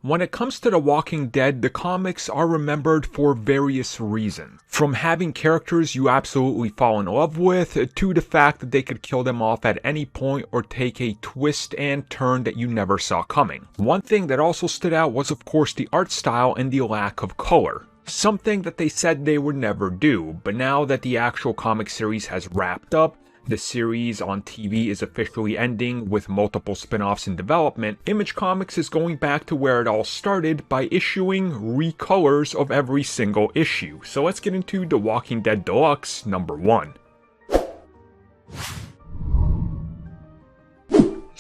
When it comes to The Walking Dead, the comics are remembered for various reasons. From having characters you absolutely fall in love with, to the fact that they could kill them off at any point or take a twist and turn that you never saw coming. One thing that also stood out was of course the art style and the lack of color. Something that they said they would never do, but now that the actual comic series has wrapped up, the series on TV is officially ending with multiple spin-offs in development, Image Comics is going back to where it all started by issuing recolors of every single issue. So let's get into The Walking Dead Deluxe #1.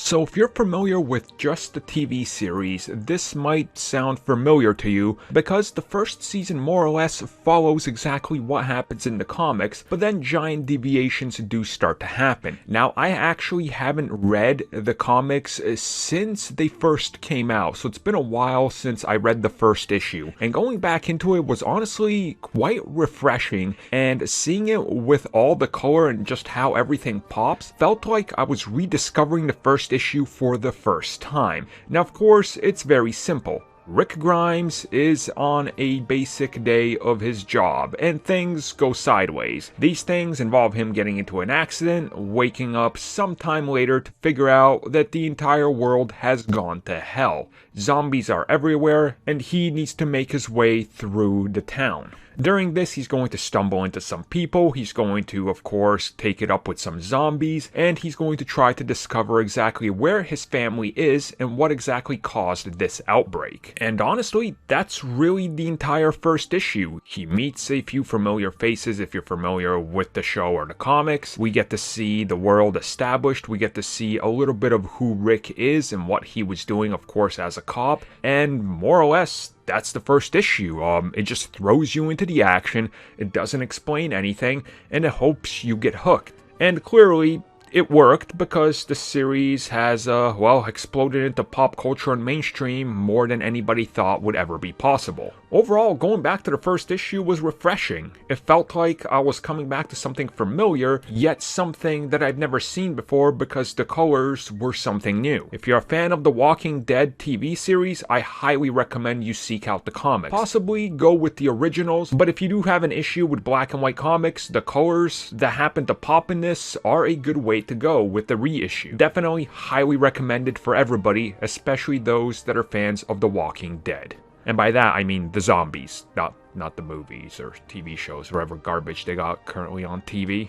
So if you're familiar with just the TV series, this might sound familiar to you because the first season more or less follows exactly what happens in the comics, but then giant deviations do start to happen. Now, I actually haven't read the comics since they first came out, so it's been a while since I read the first issue, and going back into it was honestly quite refreshing, and seeing it with all the color and just how everything pops felt like I was rediscovering the first issue for the first time. Now, of course, it's very simple. Rick Grimes is on a basic day of his job, and things go sideways. These things involve him getting into an accident, waking up sometime later to figure out that the entire world has gone to hell. Zombies are everywhere, and he needs to make his way through the town. During this, he's going to stumble into some people, he's going to, of course, take it up with some zombies, and he's going to try to discover exactly where his family is and what exactly caused this outbreak. And honestly, that's really the entire first issue. He meets a few familiar faces if you're familiar with the show or the comics. We get to see the world established, we get to see a little bit of who Rick is and what he was doing, of course, as a cop, and more or less, that's the first issue. It just throws you into the action, it doesn't explain anything, and it hopes you get hooked. And clearly, it worked because the series has, exploded into pop culture and mainstream more than anybody thought would ever be possible. Overall, going back to the first issue was refreshing. It felt like I was coming back to something familiar, yet something that I've never seen before because the colors were something new. If you're a fan of the Walking Dead TV series, I highly recommend you seek out the comics. Possibly go with the originals, but if you do have an issue with black and white comics, the colors that happen to pop in this are a good way to go with the reissue. Definitely highly recommended for everybody, especially those that are fans of The Walking Dead. And by that, I mean the zombies, not the movies or TV shows, whatever garbage they got currently on TV.